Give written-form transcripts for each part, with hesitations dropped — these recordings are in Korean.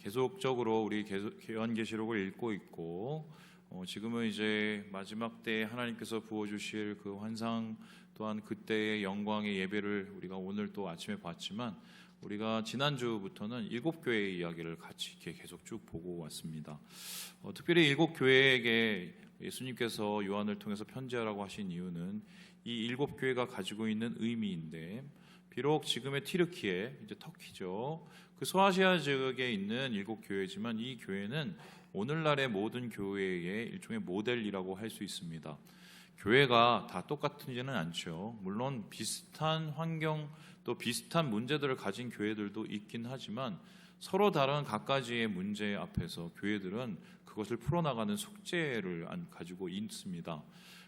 계속적으로 우리 요한계시록을 읽고 있고 지금은 이제 마지막 때 하나님께서 부어주실 그 환상 또한 그때의 영광의 예배를 우리가 오늘 또 아침에 봤지만 우리가 지난주부터는 7교회의 이야기를 같이 이렇게 계속 쭉 보고 왔습니다. 특별히 7교회에게 예수님께서 요한을 통해서 편지하라고 하신 이유는 이 7교회가 가지고 있는 의미인데, 비록 지금의 튀르키예, 이제 터키죠, 그 소아시아 지역에 있는 7교회지만 이 교회는 오늘날의 모든 교회의 일종의 모델이라고 할 수 있습니다. 교회가 다 똑같지는 않죠. 물론 비슷한 환경 또 비슷한 문제들을 가진 교회들도 있긴 하지만 서로 다른 각가지의 문제 앞에서 교회들은 그것을 풀어나가는 숙제를 가지고 있습니다.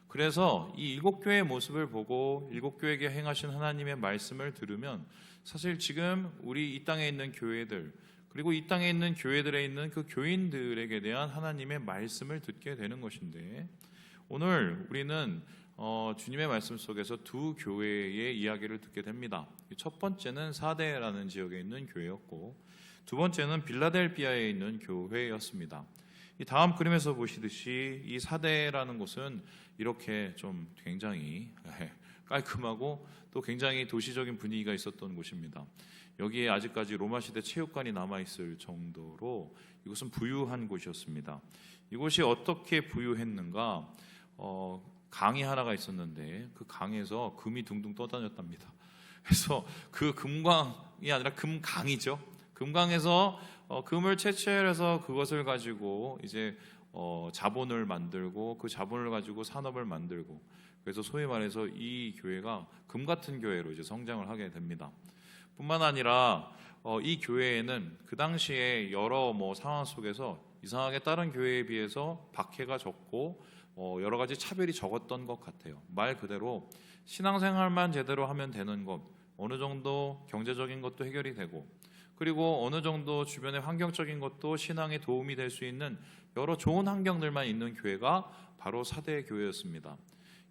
그래서 이 7교회의 모습을 보고 7교회에게 행하신 하나님의 말씀을 들으면 사실 지금 우리 이 땅에 있는 교회들, 그리고 이 땅에 있는 교회들에 있는 그 교인들에게 대한 하나님의 말씀을 듣게 되는 것인데, 오늘 우리는 주님의 말씀 속에서 두 교회의 이야기를 듣게 됩니다. 첫 번째는 사데라는 지역에 있는 교회였고, 두 번째는 빌라델비아에 있는 교회였습니다. 이 다음 그림에서 보시듯이 이 사데라는 곳은 이렇게 좀 굉장히 깔끔하고 또 굉장히 도시적인 분위기가 있었던 곳입니다. 여기에 아직까지 로마 시대 체육관이 남아있을 정도로 이곳은 부유한 곳이었습니다. 이곳이 어떻게 부유했는가? 강이 하나가 있었는데 그 강에서 금이 둥둥 떠다녔답니다. 그래서 그 금광이 아니라 금강이죠. 금강에서 금을 채취해서 그것을 가지고 이제 자본을 만들고 그 자본을 가지고 산업을 만들고, 그래서 소위 말해서 이 교회가 금 같은 교회로 이제 성장을 하게 됩니다. 뿐만 아니라 이 교회에는 그 당시에 여러 상황 속에서 이상하게 다른 교회에 비해서 박해가 적고 여러 가지 차별이 적었던 것 같아요. 말 그대로 신앙생활만 제대로 하면 되는 것, 어느 정도 경제적인 것도 해결이 되고, 그리고 어느 정도 주변의 환경적인 것도 신앙에 도움이 될 수 있는 여러 좋은 환경들만 있는 교회가 바로 사대 교회였습니다.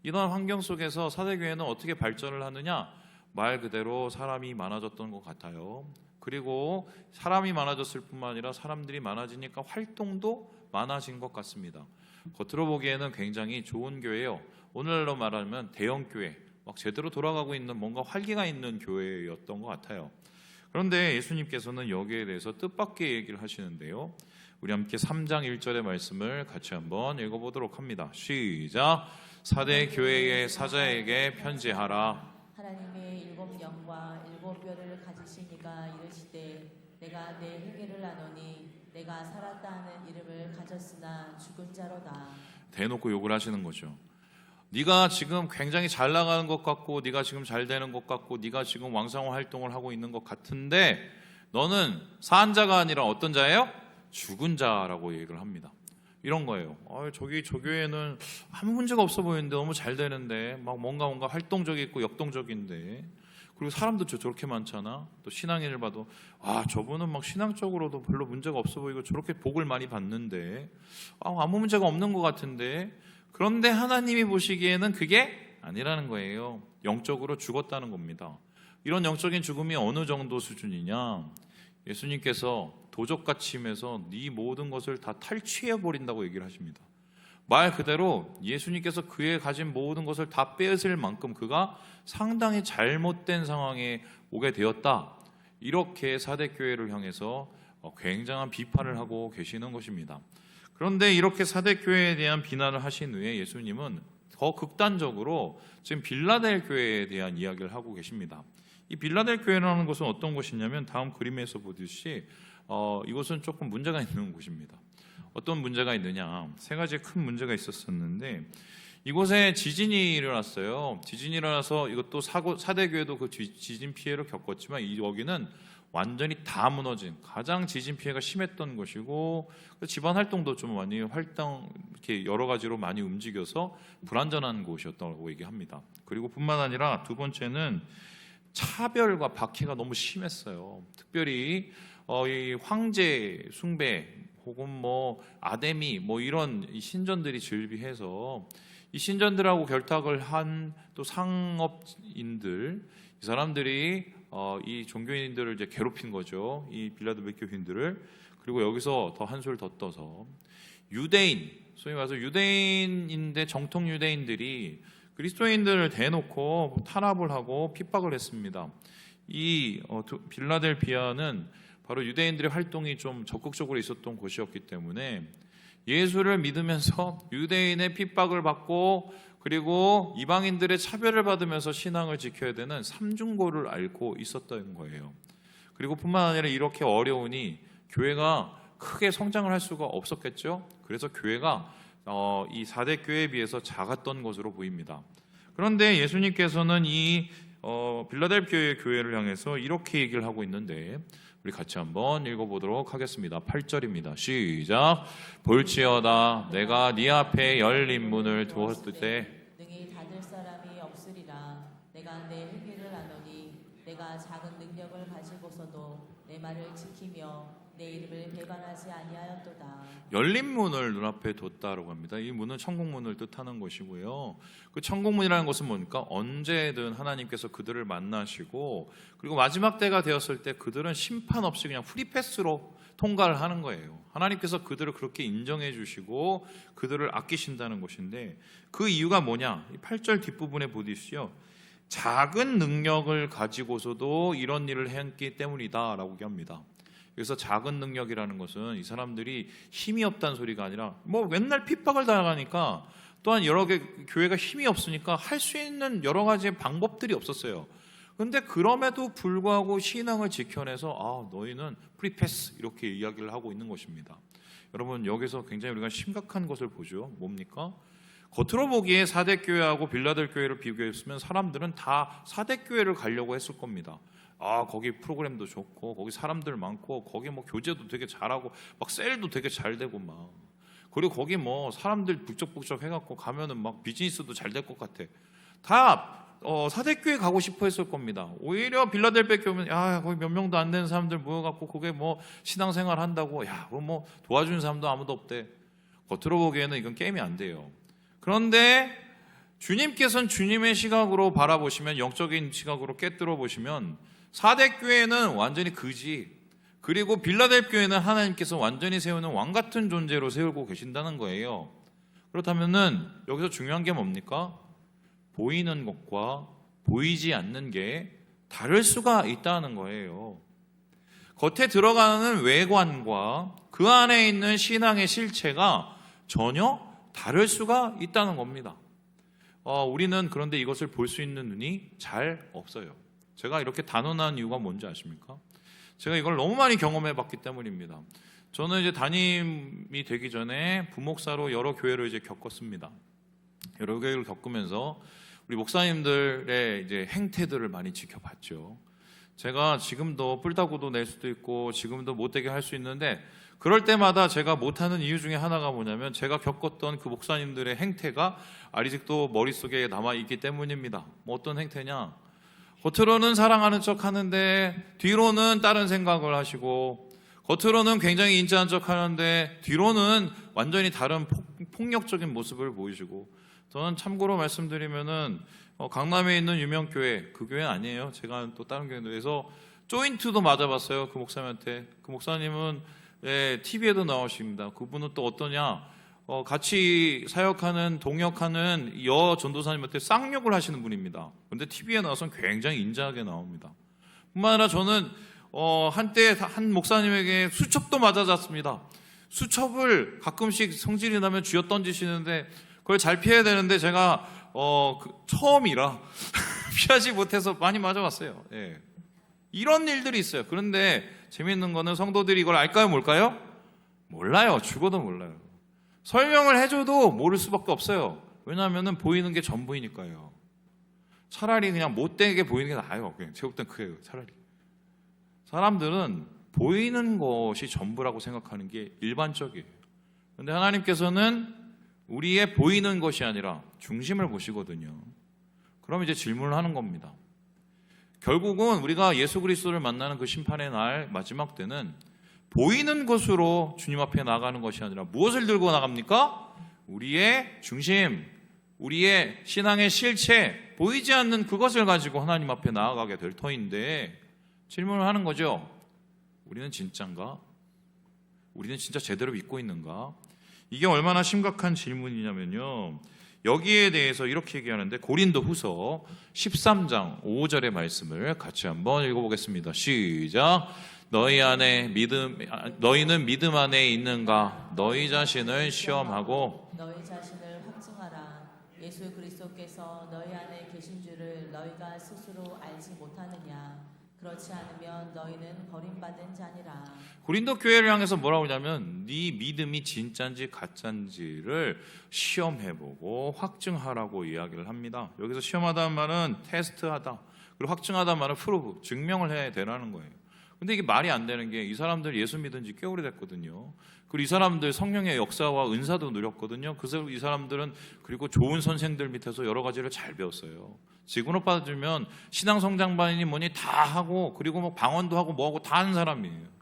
이런 환경 속에서 사대 교회는 어떻게 발전을 하느냐? 말 그대로 사람이 많아졌던 것 같아요. 그리고 사람이 많아졌을 뿐만 아니라 사람들이 많아지니까 활동도 많아진 것 같습니다. 겉으로 보기에는 굉장히 좋은 교회예요. 오늘날로 말하면 대형 교회, 막 제대로 돌아가고 있는 뭔가 활기가 있는 교회였던 것 같아요. 그런데 예수님께서는 여기에 대해서 뜻밖의 얘기를 하시는데요. 우리 함께 3장 1절의 말씀을 같이 한번 읽어보도록 합니다. 시작! 사대 교회의 사자에게 편지하라. 하나님의 7 영과 7 뼈를 가지신 이가 이르시되 내가 내 회개를 아노니 내가 살았다 하는 이름을 가졌으나 죽은 자로다. 대놓고 욕을 하시는 거죠. 네가 지금 굉장히 잘 나가는 것 같고, 네가 지금 잘 되는 것 같고, 네가 지금 왕성한 활동을 하고 있는 것 같은데 너는 산 자가 아니라 어떤 자예요? 죽은 자라고 얘기를 합니다. 이런 거예요. 저기 저 교회는 아무 문제가 없어 보이는데 너무 잘 되는데 막 뭔가 활동적이고 역동적인데, 그리고 사람도 저렇게 많잖아. 또 신앙인을 봐도 저분은 막 신앙적으로도 별로 문제가 없어 보이고 저렇게 복을 많이 받는데 아무 문제가 없는 것 같은데, 그런데 하나님이 보시기에는 그게 아니라는 거예요. 영적으로 죽었다는 겁니다. 이런 영적인 죽음이 어느 정도 수준이냐? 예수님께서 도적같이 임해서 네 모든 것을 다 탈취해버린다고 얘기를 하십니다. 말 그대로 예수님께서 그의 가진 모든 것을 다 빼앗을 만큼 그가 상당히 잘못된 상황에 오게 되었다. 이렇게 사대교회를 향해서 굉장한 비판을 하고 계시는 것입니다. 그런데 이렇게 사대교회에 대한 비난을 하신 후에 예수님은 더 극단적으로 지금 빌라델 교회에 대한 이야기를 하고 계십니다. 이 빌라델 교회라는 것은 어떤 곳이냐면 다음 그림에서 보듯이 이곳은 조금 문제가 있는 곳입니다. 어떤 문제가 있느냐? 3가지의 큰 문제가 있었는데, 이곳에 지진이 일어났어요. 지진이 일어나서 이것도 사대교회도 그 지진 피해를 겪었지만 여기는 완전히 다 무너진 가장 지진 피해가 심했던 것이고, 집안 활동도 좀 많이 이렇게 여러 가지로 많이 움직여서 불안전한 곳이었다고 얘기합니다. 그리고 뿐만 아니라 두 번째는 차별과 박해가 너무 심했어요. 특별히 이 황제 숭배 혹은 아데미 이런 신전들이 즐비해서 이 신전들하고 결탁을 한 또 상업인들, 이 사람들이 이 종교인들을 이제 괴롭힌 거죠. 이 빌라델비아 교인들을. 그리고 여기서 더 한술 더 떠서 유대인, 소위 말해서 유대인인데 정통 유대인들이 그리스도인들을 대놓고 탄압을 하고 핍박을 했습니다. 이 빌라델비아는 바로 유대인들의 활동이 좀 적극적으로 있었던 곳이었기 때문에 예수를 믿으면서 유대인의 핍박을 받고 그리고 이방인들의 차별을 받으면서 신앙을 지켜야 되는 삼중고를 앓고 있었던 거예요. 그리고 뿐만 아니라 이렇게 어려우니 교회가 크게 성장을 할 수가 없었겠죠. 그래서 교회가 이 4대 교회에 비해서 작았던 것으로 보입니다. 그런데 예수님께서는 이 빌라델비아의 교회를 향해서 이렇게 얘기를 하고 있는데 우리 같이 한번 읽어보도록 하겠습니다. 8절입니다. 시작. 볼지어다 내가 네 앞에 열린 문을 두었을 때 능히 닫을 사람이 없으리라. 내가 내 회개를 아노니 내가 작은 능력을 가지고서도 내 말을 지키며 내 이름을 배반하지 아니하였도다. 열린 문을 눈앞에 뒀다라고 합니다. 이 문은 천국문을 뜻하는 것이고요. 그 천국문이라는 것은 뭡니까? 언제든 하나님께서 그들을 만나시고 그리고 마지막 때가 되었을 때 그들은 심판 없이 그냥 프리패스로 통과를 하는 거예요. 하나님께서 그들을 그렇게 인정해 주시고 그들을 아끼신다는 것인데 그 이유가 뭐냐? 8절 뒷부분에 보시죠. 작은 능력을 가지고서도 이런 일을 했기 때문이다 라고 합니다. 그래서 작은 능력이라는 것은 이 사람들이 힘이 없다는 소리가 아니라 뭐 맨날 핍박을 당하니까 또한 여러 개 교회가 힘이 없으니까 할 수 있는 여러 가지의 방법들이 없었어요. 그런데 그럼에도 불구하고 신앙을 지켜내서 너희는 프리패스 이렇게 이야기를 하고 있는 것입니다. 여러분 여기서 굉장히 우리가 심각한 것을 보죠. 뭡니까? 겉으로 보기에 4대 교회하고 빌라델 교회를 비교했으면 사람들은 다 4대 교회를 가려고 했을 겁니다. 거기 프로그램도 좋고 거기 사람들 많고 거기 뭐 교제도 되게 잘하고 막 셀도 되게 잘 되고 막 그리고 거기 뭐 사람들 북적북적 해갖고 가면은 막 비즈니스도 잘 될 것 같아. 다 4대 교회 가고 싶어 했을 겁니다. 오히려 빌라델비아 교회면 거기 몇 명도 안 되는 사람들 모여갖고 거기에 뭐 신앙생활 한다고 그럼 뭐 도와주는 사람도 아무도 없대. 겉으로 보기에는 이건 게임이 안 돼요. 그런데 주님께서는 주님의 시각으로 바라보시면 영적인 시각으로 깨뜨려 보시면 4대 교회는 완전히 그지 그리고 빌라델 교회는 하나님께서 완전히 세우는 왕 같은 존재로 세우고 계신다는 거예요. 그렇다면은 여기서 중요한 게 뭡니까? 보이는 것과 보이지 않는 게 다를 수가 있다는 거예요. 겉에 들어가는 외관과 그 안에 있는 신앙의 실체가 전혀 다를 수가 있다는 겁니다. 우리는 그런데 이것을 볼 수 있는 눈이 잘 없어요. 제가 이렇게 단언한 이유가 뭔지 아십니까? 제가 이걸 너무 많이 경험해 봤기 때문입니다. 저는 이제 담임이 되기 전에 부목사로 여러 교회를 이제 겪었습니다. 여러 교회를 겪으면서 우리 목사님들의 이제 행태들을 많이 지켜봤죠. 제가 지금도 뿔다구도 낼 수도 있고 지금도 못되게 할 수 있는데 그럴 때마다 제가 못하는 이유 중에 하나가 뭐냐면 제가 겪었던 그 목사님들의 행태가 아직도 머릿속에 남아있기 때문입니다. 뭐 어떤 행태냐? 겉으로는 사랑하는 척 하는데 뒤로는 다른 생각을 하시고 겉으로는 굉장히 인자한 척 하는데 뒤로는 완전히 다른 폭력적인 모습을 보이시고 저는 참고로 말씀드리면은 강남에 있는 유명 교회 그 교회는 아니에요. 제가 또 다른 교회에서 조인트도 맞아봤어요. 그 목사님한테. 그 목사님은 TV에도 나오십니다. 그분은 또 어떠냐? 같이 사역하는 동역하는 여 전도사님한테 쌍욕을 하시는 분입니다. 그런데 TV에 나와서는 굉장히 인자하게 나옵니다. 뿐만 아니라 저는 한때 한 목사님에게 수첩도 맞아졌습니다. 수첩을 가끔씩 성질이 나면 쥐어 던지시는데 그걸 잘 피해야 되는데 제가 처음이라 피하지 못해서 많이 맞아봤어요. 예. 이런 일들이 있어요. 그런데 재미있는 거는 성도들이 이걸 알까요? 뭘까요? 몰라요. 죽어도 몰라요. 설명을 해줘도 모를 수밖에 없어요. 왜냐하면 보이는 게 전부이니까요. 차라리 그냥 못되게 보이는 게 나아요. 그냥 제가 볼 땐 그래요. 차라리. 사람들은 보이는 것이 전부라고 생각하는 게 일반적이에요. 그런데 하나님께서는 우리의 보이는 것이 아니라 중심을 보시거든요. 그럼 이제 질문을 하는 겁니다. 결국은 우리가 예수 그리스도를 만나는 그 심판의 날 마지막 때는 보이는 것으로 주님 앞에 나가는 것이 아니라 무엇을 들고 나갑니까? 우리의 중심, 우리의 신앙의 실체, 보이지 않는 그것을 가지고 하나님 앞에 나아가게 될 터인데 질문을 하는 거죠. 우리는 진짠가? 우리는 진짜 제대로 믿고 있는가? 이게 얼마나 심각한 질문이냐면요, 여기에 대해서 이렇게 얘기하는데, 고린도후서 13장 5절의 말씀을 같이 한번 읽어보겠습니다. 시작. 너희는 믿음 안에 있는가? 너희 자신을 시험하고 너희 자신을 확증하라. 예수 그리스도께서 너희 안에 계신 줄을 너희가 스스로 알지 못하느냐? 그렇지 않으면 너희는 버림받은 자니라. 고린도 교회를 향해서 뭐라고 하냐면, 네 믿음이 진짜인지 가짜인지를 시험해보고 확증하라고 이야기를 합니다. 여기서 시험하다는 말은 테스트하다, 그리고 확증하다는 말은 프로브, 증명을 해야 되라는 거예요. 근데 이게 말이 안 되는 게, 이 사람들 예수 믿은 지 꽤 오래됐거든요. 그리고 이 사람들 성령의 역사와 은사도 누렸거든요. 그래서 이 사람들은 그리고 좋은 선생들 밑에서 여러 가지를 잘 배웠어요. 직원업 받아주면 신앙 성장반이니 뭐니 다 하고, 그리고 뭐 방언도 하고 뭐하고 다 하는 사람이에요.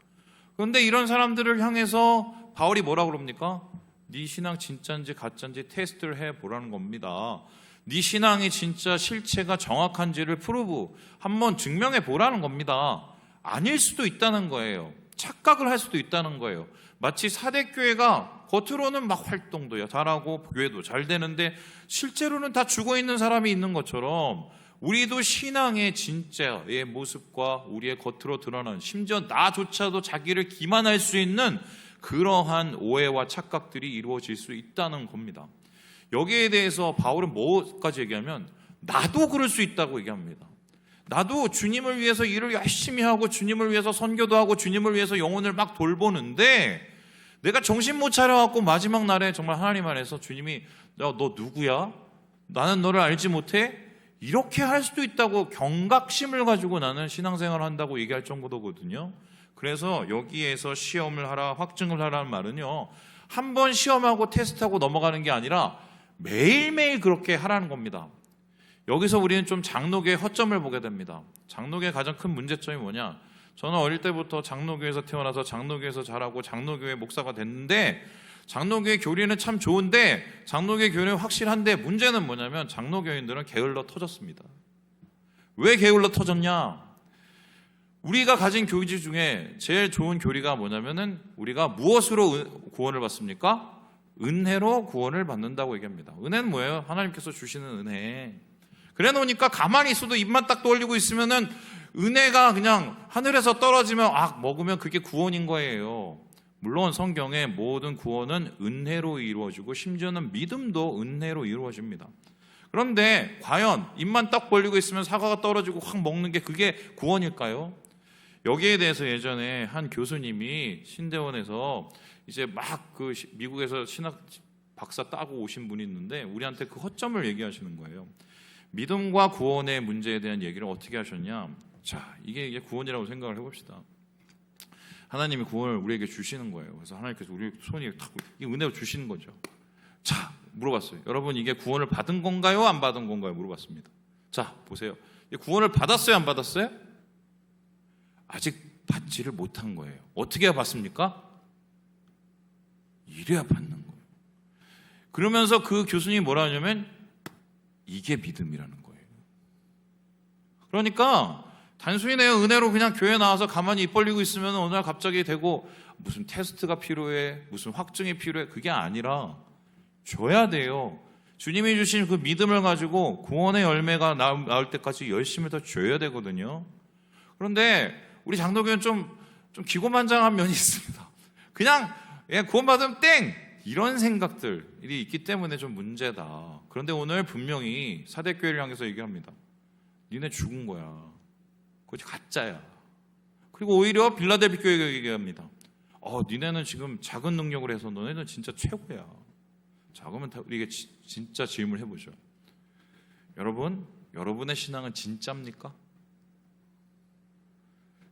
그런데 이런 사람들을 향해서 바울이 뭐라고 그럽니까? 네 신앙 진짜인지 가짜인지 테스트를 해보라는 겁니다. 네 신앙이 진짜 실체가 정확한지를 프로브, 한번 증명해 보라는 겁니다. 아닐 수도 있다는 거예요. 착각을 할 수도 있다는 거예요. 마치 사대교회가 겉으로는 막 활동도 잘하고 교회도 잘 되는데 실제로는 다 죽어있는 사람이 있는 것처럼, 우리도 신앙의 진짜의 모습과 우리의 겉으로 드러나는, 심지어 나조차도 자기를 기만할 수 있는 그러한 오해와 착각들이 이루어질 수 있다는 겁니다. 여기에 대해서 바울은 뭐까지 얘기하면, 나도 그럴 수 있다고 얘기합니다. 나도 주님을 위해서 일을 열심히 하고 주님을 위해서 선교도 하고 주님을 위해서 영혼을 막 돌보는데, 내가 정신 못 차려갖고 마지막 날에 정말 하나님 안에서 주님이 야, 너 누구야? 나는 너를 알지 못해? 이렇게 할 수도 있다고 경각심을 가지고 나는 신앙생활을 한다고 얘기할 정도거든요. 그래서 여기에서 시험을 하라, 확증을 하라는 말은요, 한 번 시험하고 테스트하고 넘어가는 게 아니라 매일매일 그렇게 하라는 겁니다. 여기서 우리는 좀 장로교의 허점을 보게 됩니다. 장로교의 가장 큰 문제점이 뭐냐? 저는 어릴 때부터 장로교에서 태어나서 장로교에서 자라고 장로교의 목사가 됐는데, 장로교의 교리는 참 좋은데 장로교의 교리는 확실한데, 문제는 뭐냐면 장로교인들은 게을러 터졌습니다. 왜 게을러 터졌냐? 우리가 가진 교리 중에 제일 좋은 교리가 뭐냐면은, 우리가 무엇으로 구원을 받습니까? 은혜로 구원을 받는다고 얘기합니다. 은혜는 뭐예요? 하나님께서 주시는 은혜. 그래 놓으니까 가만히 있어도 입만 딱 떠올리고 있으면은 은혜가 그냥 하늘에서 떨어지면 먹으면 그게 구원인 거예요. 물론 성경의 모든 구원은 은혜로 이루어지고 심지어는 믿음도 은혜로 이루어집니다. 그런데 과연 입만 딱 벌리고 있으면 사과가 떨어지고 확 먹는 게 그게 구원일까요? 여기에 대해서 예전에 한 교수님이 신대원에서 이제 막 그 미국에서 신학 박사 따고 오신 분이 있는데, 우리한테 그 허점을 얘기하시는 거예요. 믿음과 구원의 문제에 대한 얘기를 어떻게 하셨냐? 자, 이게 구원이라고 생각을 해봅시다. 하나님이 구원을 우리에게 주시는 거예요. 그래서 하나님께서 우리 손이 탁 이 은혜로 주시는 거죠. 자, 물어봤어요. 여러분, 이게 구원을 받은 건가요? 안 받은 건가요? 물어봤습니다. 자, 보세요. 구원을 받았어요? 안 받았어요? 아직 받지를 못한 거예요. 어떻게 해야 받습니까? 이래야 받는 거예요. 그러면서 그 교수님이 뭐라 하냐면, 이게 믿음이라는 거예요. 그러니까 단순히 내가 은혜로 그냥 교회 나와서 가만히 입 벌리고 있으면 어느 날 갑자기 되고 무슨 테스트가 필요해, 무슨 확증이 필요해, 그게 아니라 줘야 돼요. 주님이 주신 그 믿음을 가지고 구원의 열매가 나올 때까지 열심히 더 줘야 되거든요. 그런데 우리 장로교는 좀 기고만장한 면이 있습니다. 그냥 구원받으면 땡! 이런 생각들이 있기 때문에 좀 문제다. 그런데 오늘 분명히 사대교회를 향해서 얘기합니다. 니네 죽은 거야. 그것이 가짜야. 그리고 오히려 빌라델비 교회가 얘기합니다. 니네는 지금 작은 능력을 해서 너네는 진짜 최고야. 자, 그러면 우리가 진짜 질문을 해보죠. 여러분, 여러분의 신앙은 진짜입니까?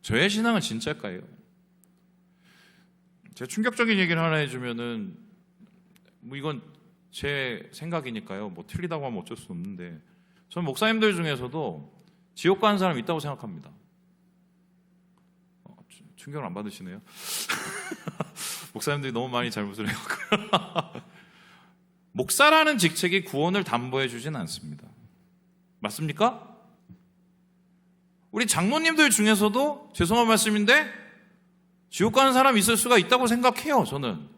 저의 신앙은 진짜일까요? 제가 충격적인 얘기를 하나 해주면은, 이건 제 생각이니까요. 틀리다고 하면 어쩔 수 없는데, 저는 목사님들 중에서도 지옥 가는 사람 있다고 생각합니다. 충격을 안 받으시네요. 목사님들이 너무 많이 잘못을 해요. 목사라는 직책이 구원을 담보해 주진 않습니다. 맞습니까? 우리 장로님들 중에서도 죄송한 말씀인데 지옥 가는 사람 있을 수가 있다고 생각해요. 저는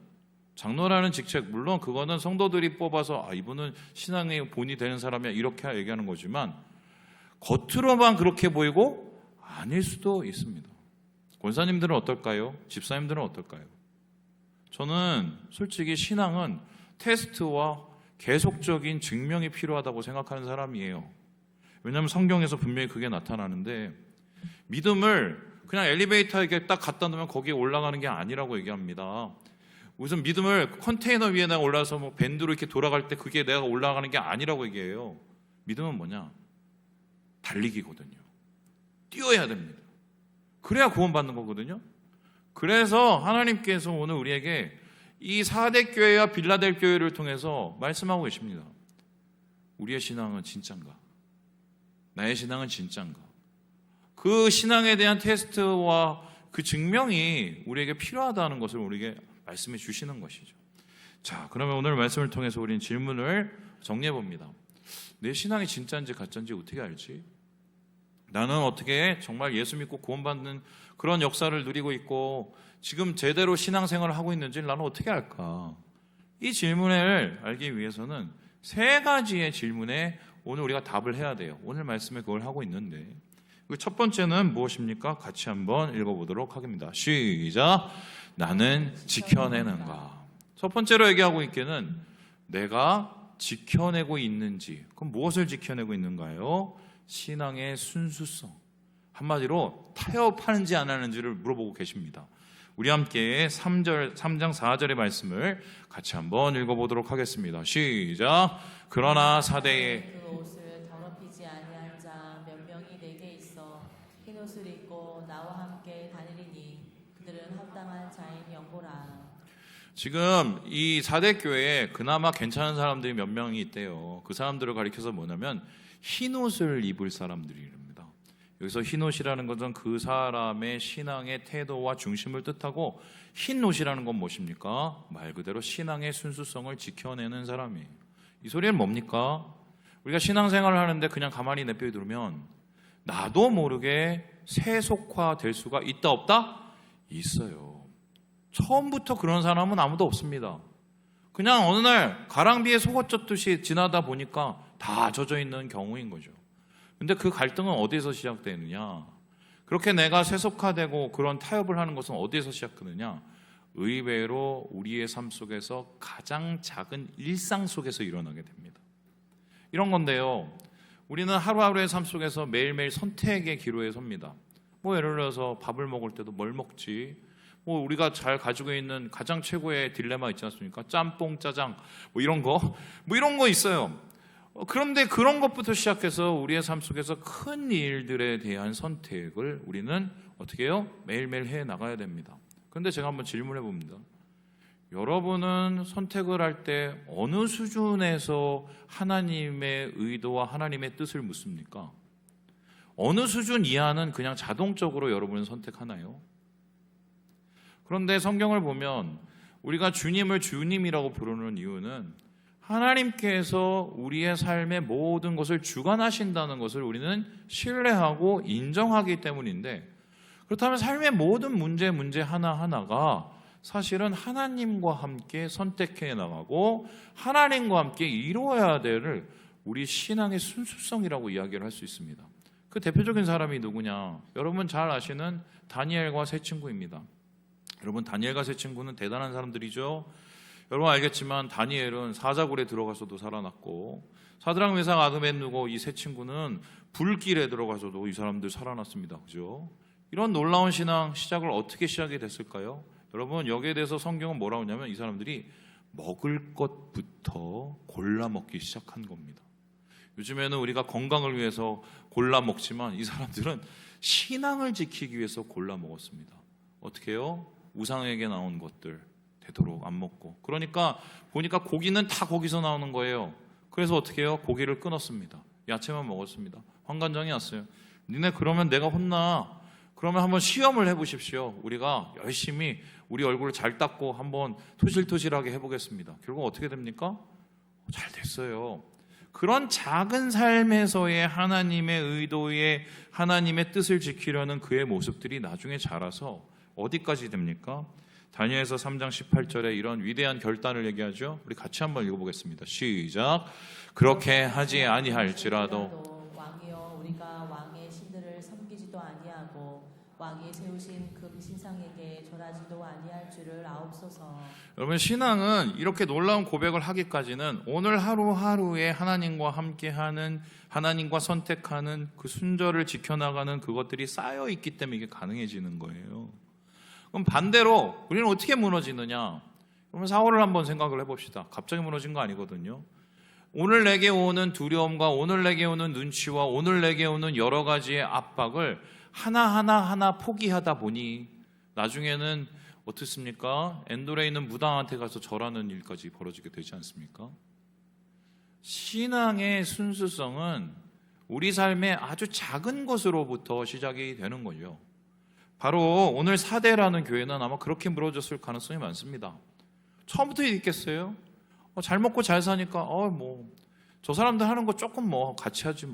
장로라는 직책, 물론 그거는 성도들이 뽑아서 이분은 신앙의 본이 되는 사람이야 이렇게 얘기하는 거지만 겉으로만 그렇게 보이고 아닐 수도 있습니다. 권사님들은 어떨까요? 집사님들은 어떨까요? 저는 솔직히 신앙은 테스트와 계속적인 증명이 필요하다고 생각하는 사람이에요. 왜냐하면 성경에서 분명히 그게 나타나는데 믿음을 그냥 엘리베이터에 딱 갖다 놓으면 거기에 올라가는 게 아니라고 얘기합니다. 무슨 믿음을 컨테이너 위에 내가 올라서 뭐 밴드로 이렇게 돌아갈 때 그게 내가 올라가는 게 아니라고 얘기해요. 믿음은 뭐냐? 달리기거든요. 뛰어야 됩니다. 그래야 구원받는 거거든요. 그래서 하나님께서 오늘 우리에게 이 4대 교회와 빌라델 교회를 통해서 말씀하고 계십니다. 우리의 신앙은 진짠가? 나의 신앙은 진짠가? 그 신앙에 대한 테스트와 그 증명이 우리에게 필요하다는 것을 우리에게 말씀해 주시는 것이죠. 자, 그러면 오늘 말씀을 통해서 우리는 질문을 정리해 봅니다. 내 신앙이 진짜인지 가짜인지 어떻게 알지? 나는 어떻게 정말 예수 믿고 구원받는 그런 역사를 누리고 있고 지금 제대로 신앙생활을 하고 있는지 나는 어떻게 알까? 이 질문을 알기 위해서는 3가지의 질문에 오늘 우리가 답을 해야 돼요. 오늘 말씀에 그걸 하고 있는데 그 첫 번째는 무엇입니까? 같이 한번 읽어보도록 하겠습니다. 시작! 나는 지켜내는가? 첫 번째로 얘기하고 있기는 내가 지켜내고 있는지. 그럼 무엇을 지켜내고 있는가요? 신앙의 순수성. 한마디로 타협하는지 안 하는지를 물어보고 계십니다. 우리 함께 3장 4절의 말씀을 같이 한번 읽어보도록 하겠습니다. 시작! 그러나 사대에 그 옷을 더럽히지 아니한 자 몇 명이 내게 있어 흰 옷을 입고 나와 함께 다니리니 그들은 합당한 자인 영고라. 지금 이 4대 교회에 그나마 괜찮은 사람들이 몇 명이 있대요. 그 사람들을 가리켜서 뭐냐면 흰 옷을 입을 사람들이랍니다. 여기서 흰 옷이라는 것은 그 사람의 신앙의 태도와 중심을 뜻하고 흰 옷이라는 건 무엇입니까? 말 그대로 신앙의 순수성을 지켜내는 사람이에요. 이 소리는 뭡니까? 우리가 신앙생활을 하는데 그냥 가만히 내버려두면 나도 모르게 세속화될 수가 있다 없다? 있어요. 처음부터 그런 사람은 아무도 없습니다. 그냥 어느 날 가랑비에 속옷 젖듯이 지나다 보니까 다 젖어 있는 경우인 거죠. 근데 그 갈등은 어디에서 시작되느냐? 그렇게 내가 세속화되고 그런 타협을 하는 것은 어디에서 시작되느냐? 의외로 우리의 삶 속에서 가장 작은 일상 속에서 일어나게 됩니다. 이런 건데요. 우리는 하루하루의 삶 속에서 매일매일 선택의 기로에 섭니다. 뭐 예를 들어서 밥을 먹을 때도 뭘 먹지? 뭐 우리가 잘 가지고 있는 가장 최고의 딜레마 있지 않습니까? 짬뽕, 짜장, 뭐 이런 거 있어요. 그런데 그런 것부터 시작해서 우리의 삶 속에서 큰 일들에 대한 선택을 우리는 어떻게 해요? 매일매일 해 나가야 됩니다. 그런데 제가 한번 질문해 봅니다. 여러분은 선택을 할 때 어느 수준에서 하나님의 의도와 하나님의 뜻을 묻습니까? 어느 수준 이하는 그냥 자동적으로 여러분은 선택하나요? 그런데 성경을 보면 우리가 주님을 주님이라고 부르는 이유는 하나님께서 우리의 삶의 모든 것을 주관하신다는 것을 우리는 신뢰하고 인정하기 때문인데, 그렇다면 삶의 모든 문제 하나하나가 사실은 하나님과 함께 선택해 나가고 하나님과 함께 이루어야 될 우리 신앙의 순수성이라고 이야기를 할 수 있습니다. 그 대표적인 사람이 누구냐? 여러분 잘 아시는 다니엘과 세 친구입니다. 여러분 다니엘과 세 친구는 대단한 사람들이죠. 여러분 알겠지만 다니엘은 사자굴에 들어가서도 살아났고 사드락 메삭 아드벤느고 이 세 친구는 불길에 들어가서도 이 사람들 살아났습니다. 그죠? 이런 놀라운 신앙 시작을 어떻게 시작이 됐을까요? 여러분 여기에 대해서 성경은 뭐라고 하냐면 이 사람들이 먹을 것부터 골라 먹기 시작한 겁니다. 요즘에는 우리가 건강을 위해서 골라 먹지만 이 사람들은 신앙을 지키기 위해서 골라 먹었습니다. 어떻게 해요? 우상에게 나온 것들 되도록 안 먹고, 그러니까 보니까 고기는 다 거기서 나오는 거예요. 그래서 어떻게 해요? 고기를 끊었습니다. 야채만 먹었습니다. 환관장이 왔어요. 니네 그러면 내가 혼나. 그러면 한번 시험을 해보십시오. 우리가 열심히 우리 얼굴을 잘 닦고 한번 토실토실하게 해보겠습니다. 결국 어떻게 됩니까? 잘 됐어요. 그런 작은 삶에서의 하나님의 의도에 하나님의 뜻을 지키려는 그의 모습들이 나중에 자라서 어디까지 됩니까? 다니엘서 3장 18절에 이런 위대한 결단을 얘기하죠. 우리 같이 한번 읽어보겠습니다. 시작. 그렇게 하지 아니할지라도 왕이여 우리가 왕의 신들을 섬기지도 아니하고 왕이 세우신 금 신상에게 절하지도 아니할 줄을 아옵소서. 여러분, 신앙은 이렇게 놀라운 고백을 하기까지는 오늘 하루하루에 하나님과 함께하는, 하나님과 선택하는 그 순절을 지켜나가는 그것들이 쌓여 있기 때문에 이게 가능해지는 거예요. 그럼 반대로 우리는 어떻게 무너지느냐? 그러면 사울을 한번 생각을 해봅시다. 갑자기 무너진 거 아니거든요. 오늘 내게 오는 두려움과 오늘 내게 오는 눈치와 오늘 내게 오는 여러 가지의 압박을 하나하나 포기하다 보니 나중에는 어떻습니까? 엔돌에 있는 무당한테 가서 절하는 일까지 벌어지게 되지 않습니까? 신앙의 순수성은 우리 삶의 아주 작은 것으로부터 시작이 되는 거죠. 바로 오늘 사대라는 교회는 아마 그렇게 무너졌을 가능성이 많습니다. 처음부터 있겠어요? 잘 먹고 잘 사니까 저 사람들 하는 거 조금 같이 하지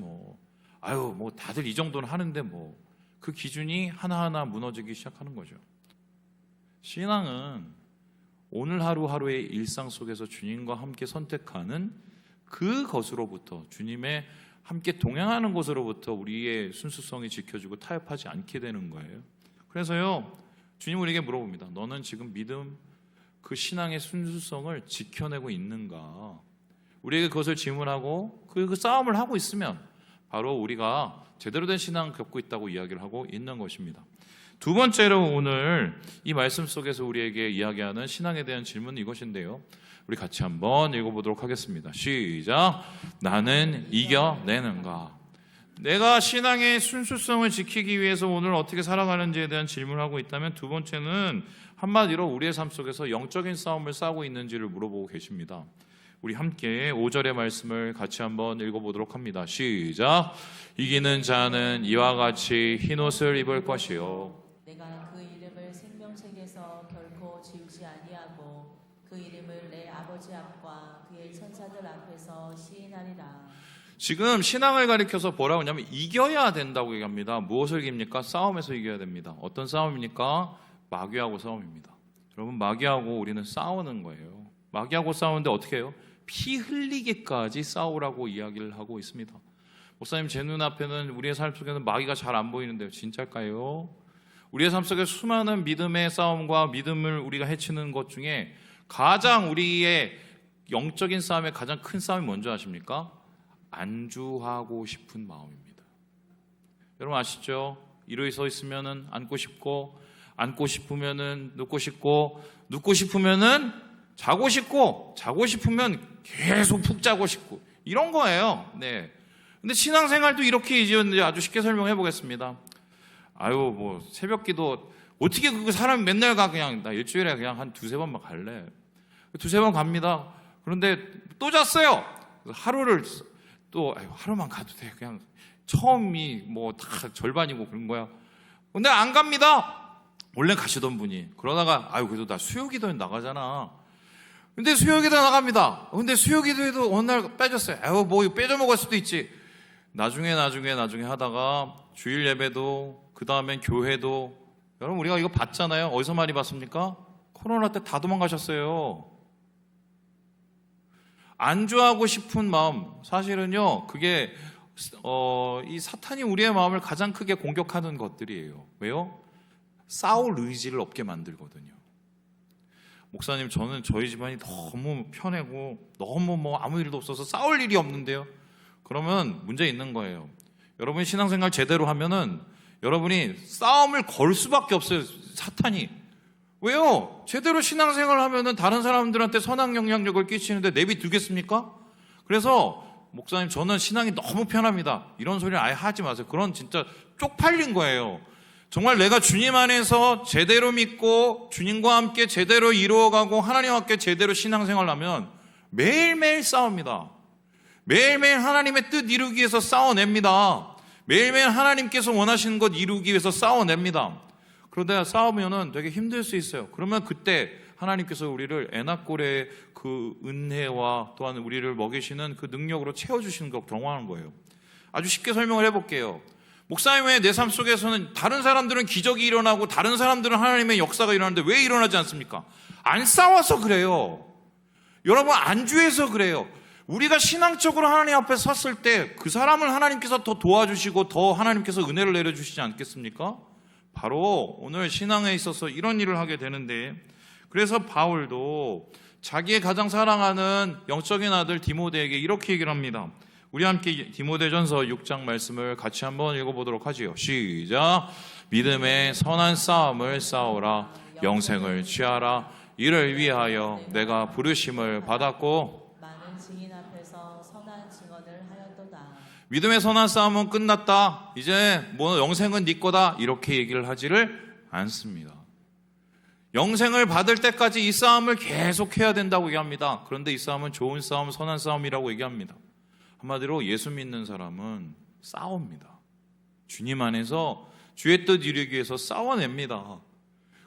다들 이 정도는 하는데 그 기준이 하나하나 무너지기 시작하는 거죠. 신앙은 오늘 하루하루의 일상 속에서 주님과 함께 선택하는 그것으로부터, 주님의 함께 동행하는 것으로부터 우리의 순수성이 지켜지고 타협하지 않게 되는 거예요. 그래서요, 주님 우리에게 물어봅니다. 너는 지금 믿음, 그 신앙의 순수성을 지켜내고 있는가? 우리에게 그것을 질문하고 그 싸움을 하고 있으면 바로 우리가 제대로 된 신앙을 겪고 있다고 이야기를 하고 있는 것입니다. 두 번째로 오늘 이 말씀 속에서 우리에게 이야기하는 신앙에 대한 질문은 이것인데요. 우리 같이 한번 읽어보도록 하겠습니다. 시작. 나는 이겨내는가? 내가 신앙의 순수성을 지키기 위해서 오늘 어떻게 살아가는지에 대한 질문을 하고 있다면, 두 번째는 한마디로 우리의 삶 속에서 영적인 싸움을 싸우고 있는지를 물어보고 계십니다. 우리 함께 5절의 말씀을 같이 한번 읽어보도록 합니다. 시작. 이기는 자는 이와 같이 흰옷을 입을 것이요 내가 그 이름을 생명책에서 결코 지우지 아니하고 그 이름을 내 아버지 앞과 그의 천사들 앞에서 시인하리라. 지금 신앙을 가리켜서 뭐라고 하냐면 이겨야 된다고 얘기합니다. 무엇을 이깁니까? 싸움에서 이겨야 됩니다. 어떤 싸움입니까? 마귀하고 싸움입니다. 여러분, 마귀하고 우리는 싸우는 거예요. 마귀하고 싸우는데 어떻게 해요? 피 흘리기까지 싸우라고 이야기를 하고 있습니다. 목사님, 제 눈앞에는 우리의 삶 속에는 마귀가 잘 안 보이는데요. 진짜일까요? 우리의 삶 속에 수많은 믿음의 싸움과 믿음을 우리가 해치는 것 중에 가장 우리의 영적인 싸움의 가장 큰 싸움이 뭔지 아십니까? 안주하고 싶은 마음입니다. 여러분 아시죠? 이루어 서 있으면은 앉고 싶고, 앉고 싶으면은 눕고 싶고, 눕고 싶으면은 자고 싶고, 자고 싶으면 계속 푹 자고 싶고, 이런 거예요. 네. 근데 신앙생활도 이렇게 이제 아주 쉽게 설명해 보겠습니다. 새벽 기도 어떻게 그 사람이 맨날 가? 그냥 나 일주일에 그냥 한 두세 번만 갈래. 두세 번 갑니다. 그런데 또 잤어요. 하루만 가도 돼. 그냥 처음이 다 절반이고 그런 거야. 근데 안 갑니다. 원래 가시던 분이. 그러다가 그래도 나 수요기도에 나가잖아. 근데 수요기도 나갑니다. 근데 수요기도에도 어느 날 빼졌어요. 이거 빼져먹을 수도 있지. 나중에 하다가 주일 예배도, 그 다음엔 교회도. 여러분, 우리가 이거 봤잖아요. 어디서 많이 봤습니까? 코로나 때 다 도망가셨어요. 안주하고 싶은 마음, 사실은요, 그게 이 사탄이 우리의 마음을 가장 크게 공격하는 것들이에요. 왜요? 싸울 의지를 없게 만들거든요. 목사님, 저는 저희 집안이 너무 편하고 너무 아무 일도 없어서 싸울 일이 없는데요. 그러면 문제 있는 거예요. 여러분이 신앙생활 제대로 하면은 여러분이 싸움을 걸 수밖에 없어요. 사탄이. 왜요? 제대로 신앙생활을 하면은 다른 사람들한테 선한 영향력을 끼치는데 내비두겠습니까? 그래서 목사님, 저는 신앙이 너무 편합니다. 이런 소리를 아예 하지 마세요. 그런 진짜 쪽팔린 거예요. 정말 내가 주님 안에서 제대로 믿고 주님과 함께 제대로 이루어가고 하나님과 함께 제대로 신앙생활을 하면 매일매일 싸웁니다. 매일매일 하나님의 뜻 이루기 위해서 싸워냅니다. 매일매일 하나님께서 원하시는 것 이루기 위해서 싸워냅니다. 그러다 싸우면은 되게 힘들 수 있어요. 그러면 그때 하나님께서 우리를 애낙골의 그 은혜와 또한 우리를 먹이시는 그 능력으로 채워주시는 것 경험하는 거예요. 아주 쉽게 설명을 해볼게요. 목사님의 내 삶 속에서는 다른 사람들은 기적이 일어나고 다른 사람들은 하나님의 역사가 일어나는데 왜 일어나지 않습니까? 안 싸워서 그래요. 여러분, 안주해서 그래요. 우리가 신앙적으로 하나님 앞에 섰을 때 그 사람을 하나님께서 더 도와주시고 더 하나님께서 은혜를 내려주시지 않겠습니까? 바로 오늘 신앙에 있어서 이런 일을 하게 되는데, 그래서 바울도 자기의 가장 사랑하는 영적인 아들 디모데에게 이렇게 얘기를 합니다. 우리 함께 디모데전서 6장 말씀을 같이 한번 읽어보도록 하지요. 시작. 믿음의 선한 싸움을 싸우라. 영생을 취하라. 이를 위하여 내가 부르심을 받았고 많은 증인 앞에서 선한 증언을 하였도다. 믿음의 선한 싸움은 끝났다. 이제 뭐 영생은 네 거다. 이렇게 얘기를 하지를 않습니다. 영생을 받을 때까지 이 싸움을 계속해야 된다고 얘기합니다. 그런데 이 싸움은 좋은 싸움, 선한 싸움이라고 얘기합니다. 한마디로 예수 믿는 사람은 싸웁니다. 주님 안에서 주의 뜻 이루기 위해서 싸워냅니다.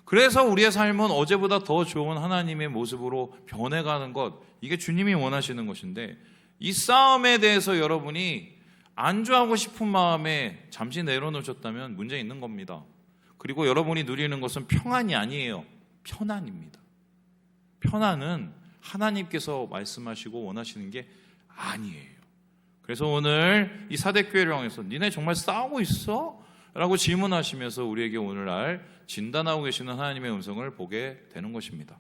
그래서 우리의 삶은 어제보다 더 좋은 하나님의 모습으로 변해가는 것, 이게 주님이 원하시는 것인데, 이 싸움에 대해서 여러분이 안주하고 싶은 마음에 잠시 내려놓으셨다면 문제 있는 겁니다. 그리고 여러분이 누리는 것은 평안이 아니에요. 편안입니다. 편안은 하나님께서 말씀하시고 원하시는 게 아니에요. 그래서 오늘 이 사대교회를 향해서 니네 정말 싸우고 있어? 라고 질문하시면서 우리에게 오늘날 진단하고 계시는 하나님의 음성을 보게 되는 것입니다.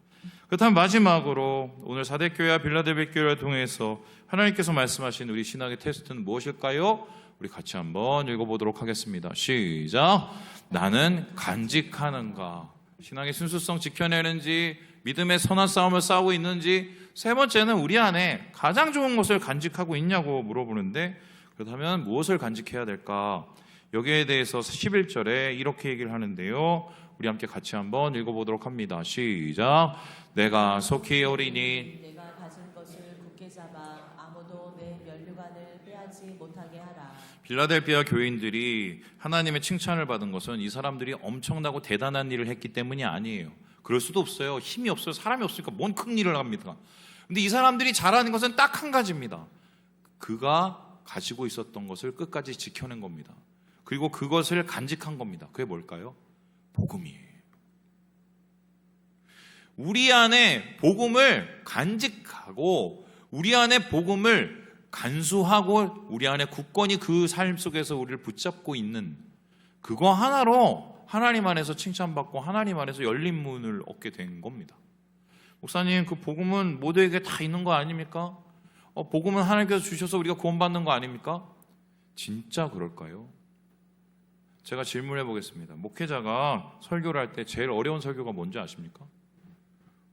그렇다면 마지막으로 오늘 사대교회와 빌라델비아 교회를 통해서 하나님께서 말씀하신 우리 신학의 테스트는 무엇일까요? 우리 같이 한번 읽어보도록 하겠습니다. 시작. 나는 간직하는가? 신앙의 순수성 지켜내는지, 믿음의 선한 싸움을 싸우고 있는지, 세 번째는 우리 안에 가장 좋은 것을 간직하고 있냐고 물어보는데, 그렇다면 무엇을 간직해야 될까? 여기에 대해서 11절에 이렇게 얘기를 하는데요. 우리 함께 같이 한번 읽어보도록 합니다. 시작. 내가 속히 오리니 내가 가진 것을 굳게 잡아 아무도 내 면류관을 빼앗지 못하게 하라. 빌라델비아 교인들이 하나님의 칭찬을 받은 것은 이 사람들이 엄청나고 대단한 일을 했기 때문이 아니에요. 그럴 수도 없어요. 힘이 없어요. 사람이 없으니까 뭔 큰 일을 합니까? 근데 이 사람들이 잘하는 것은 딱 한 가지입니다. 그가 가지고 있었던 것을 끝까지 지켜낸 겁니다. 그리고 그것을 간직한 겁니다. 그게 뭘까요? 복음이에요. 우리 안에 복음을 간직하고 우리 안에 복음을 간수하고 우리 안에 굳건히 그 삶 속에서 우리를 붙잡고 있는 그거 하나로 하나님 안에서 칭찬받고 하나님 안에서 열린 문을 얻게 된 겁니다. 목사님, 그 복음은 모두에게 다 있는 거 아닙니까? 복음은 하나님께서 주셔서 우리가 구원받는 거 아닙니까? 진짜 그럴까요? 제가 질문해 보겠습니다. 목회자가 설교를 할 때 제일 어려운 설교가 뭔지 아십니까?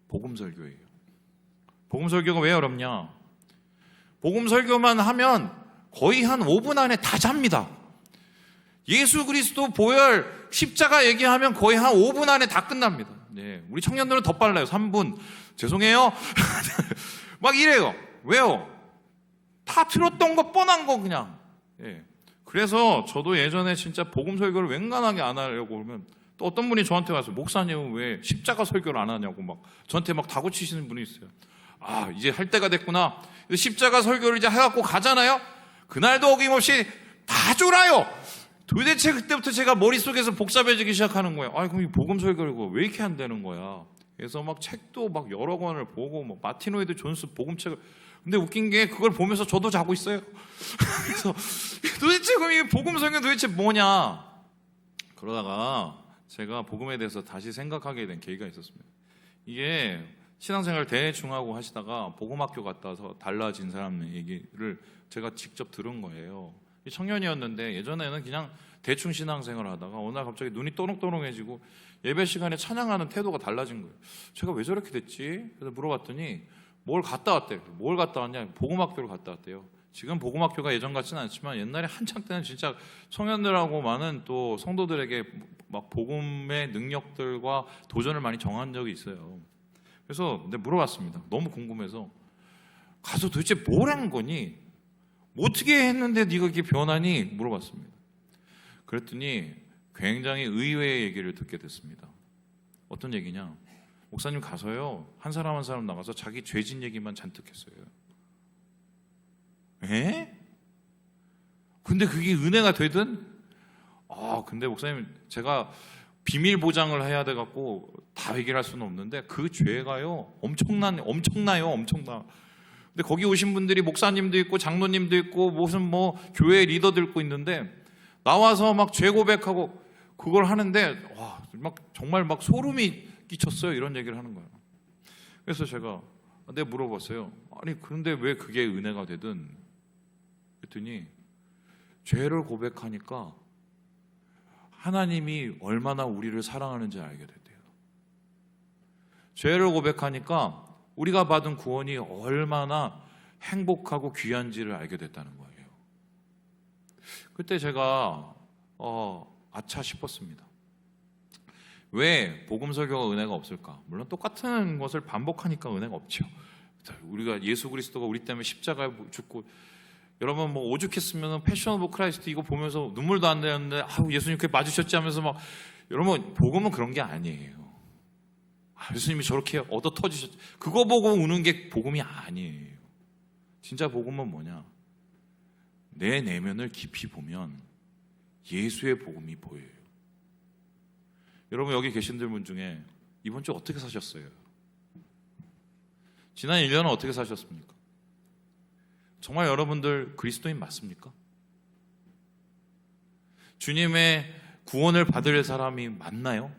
복음 설교예요. 복음 설교가 왜 어렵냐? 복음 설교만 하면 거의 한 5분 안에 다 잡니다. 예수 그리스도 보혈 십자가 얘기하면 거의 한 5분 안에 다 끝납니다. 네, 우리 청년들은 더 빨라요. 3분. 죄송해요. 막 이래요. 왜요? 다 들었던 거 뻔한 거 그냥. 네. 그래서 저도 예전에 진짜 복음 설교를 wengan하게 안 하려고 그러면 또 어떤 분이 저한테 와서 목사님은 왜 십자가 설교를 안 하냐고 막 저한테 막 다구치시는 분이 있어요. 아, 이제 할 때가 됐구나. 십자가 설교를 이제 해갖고 가잖아요. 그날도 어김없이 다 쫄아요. 도대체 그때부터 제가 머릿속에서 복잡해지기 시작하는 거예요. 아, 그럼 이 복음 설교를 왜 이렇게 안 되는 거야? 그래서 막 책도 막 여러 권을 보고 뭐 마틴 로이드 존스 복음책을, 근데 웃긴 게 그걸 보면서 저도 자고 있어요. 그래서 도대체 그럼 이 복음 설교 도대체 뭐냐? 그러다가 제가 복음에 대해서 다시 생각하게 된 계기가 있었습니다. 이게 신앙생활 대충 하고 하시다가 복음학교 갔다 와서 달라진 사람 얘기를 제가 직접 들은 거예요. 청년이었는데 예전에는 그냥 대충 신앙생활을 하다가 어느 날 갑자기 눈이 또롱또롱해지고 예배 시간에 찬양하는 태도가 달라진 거예요. 제가 왜 저렇게 됐지? 그래서 물어봤더니 뭘 갔다 왔대요. 뭘 갔다 왔냐? 복음학교를 갔다 왔대요. 지금 복음학교가 예전 같지는 않지만 옛날에 한창 때는 진짜 청년들하고 많은 또 성도들에게 막 복음의 능력들과 도전을 많이 정한 적이 있어요. 그래서 근데 물어봤습니다. 너무 궁금해서 가서 도대체 뭘 한 거니? 어떻게 했는데 네가 이렇게 변하니? 물어봤습니다. 그랬더니 굉장히 의외의 얘기를 듣게 됐습니다. 어떤 얘기냐? 목사님 가서요 한 사람 한 사람 나가서 자기 죄진 얘기만 잔뜩 했어요. 에? 근데 그게 은혜가 되든? 근데 목사님 제가 비밀 보장을 해야 돼 갖고 다 해결할 수는 없는데 그 죄가요 엄청나요. 근데 거기 오신 분들이 목사님도 있고 장로님도 있고 무슨 뭐 교회 리더도 있고 있는데 나와서 막 죄 고백하고 그걸 하는데 막 정말 막 소름이 끼쳤어요. 이런 얘기를 하는 거예요. 그래서 제가 내가 물어봤어요. 아니 그런데 왜 그게 은혜가 되든? 그랬더니 죄를 고백하니까 하나님이 얼마나 우리를 사랑하는지 알게 됐대요. 죄를 고백하니까 우리가 받은 구원이 얼마나 행복하고 귀한지를 알게 됐다는 거예요. 그때 제가 아차 싶었습니다. 왜 복음 설교가 은혜가 없을까? 물론 똑같은 것을 반복하니까 은혜가 없죠. 우리가 예수 그리스도가 우리 때문에 십자가에 죽고, 여러분 뭐 오죽했으면 패션 오브 크라이스트 이거 보면서 눈물도 안 나는데 예수님 그렇게 맞으셨지 하면서 막, 여러분 복음은 그런 게 아니에요. 예수님이 저렇게 얻어 터지셨지, 그거 보고 우는 게 복음이 아니에요. 진짜 복음은 뭐냐? 내 내면을 깊이 보면 예수의 복음이 보여요. 여러분 여기 계신 분 중에 이번 주 어떻게 사셨어요? 지난 1년은 어떻게 사셨습니까? 정말 여러분들 그리스도인 맞습니까? 주님의 구원을 받을 사람이 맞나요?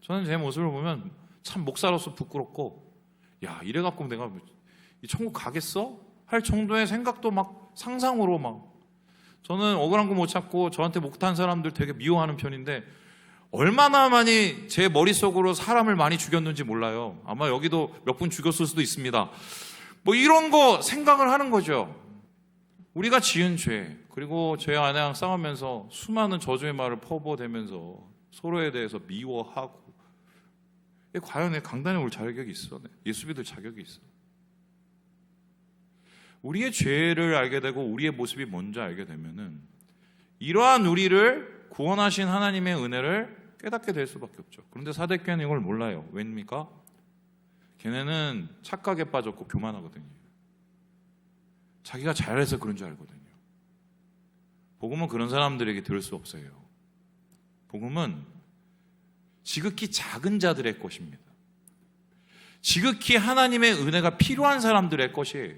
저는 제 모습을 보면 참 목사로서 부끄럽고, 이래갖고 내가 이 천국 가겠어? 할 정도의 생각도 막 상상으로 막, 저는 억울한 거 못 찾고 저한테 못한 사람들 되게 미워하는 편인데 얼마나 많이 제 머릿속으로 사람을 많이 죽였는지 몰라요. 아마 여기도 몇 분 죽였을 수도 있습니다. 뭐 이런 거 생각을 하는 거죠. 우리가 지은 죄, 그리고 죄 아내랑 싸우면서 수많은 저주의 말을 퍼부어대면서 서로에 대해서 미워하고, 과연 강단에 올 자격이 있어? 예수 믿을 자격이 있어? 우리의 죄를 알게 되고 우리의 모습이 뭔지 알게 되면은 이러한 우리를 구원하신 하나님의 은혜를 깨닫게 될 수밖에 없죠. 그런데 사대교회는 이걸 몰라요. 왜입니까? 걔네는 착각에 빠졌고 교만하거든요. 자기가 잘해서 그런 줄 알거든요. 복음은 그런 사람들에게 들을 수 없어요. 복음은 지극히 작은 자들의 것입니다. 지극히 하나님의 은혜가 필요한 사람들의 것이에요.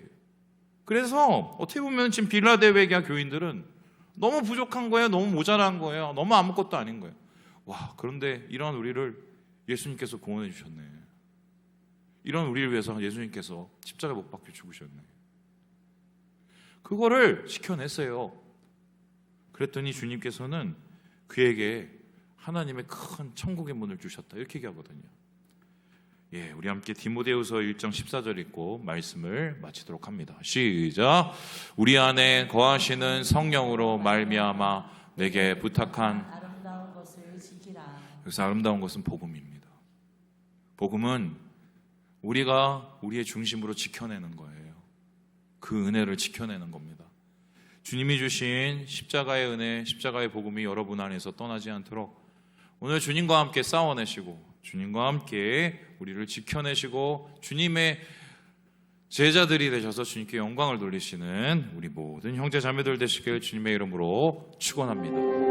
그래서 어떻게 보면 지금 빌라델베기아 교인들은 너무 부족한 거예요. 너무 모자란 거예요. 너무 아무것도 아닌 거예요. 그런데 이런 우리를 예수님께서 구원해 주셨네. 이런 우리를 위해서 예수님께서 십자가에 못 박혀 죽으셨네. 그거를 지켜냈어요. 그랬더니 주님께서는 그에게 하나님의 큰 천국의 문을 주셨다. 이렇게 얘기하거든요. 우리 함께 디모데후서 1장 14절 읽고 말씀을 마치도록 합니다. 시작. 우리 안에 거하시는 성령으로 말미암아 내게 부탁한 아름다운 것을 지키라. 여기서 아름다운 것은 복음입니다. 복음은 우리가 우리의 중심으로 지켜내는 거예요. 그 은혜를 지켜내는 겁니다. 주님이 주신 십자가의 은혜, 십자가의 복음이 여러분 안에서 떠나지 않도록 오늘 주님과 함께 싸워내시고 주님과 함께 우리를 지켜내시고 주님의 제자들이 되셔서 주님께 영광을 돌리시는 우리 모든 형제 자매들 되시길 주님의 이름으로 축원합니다.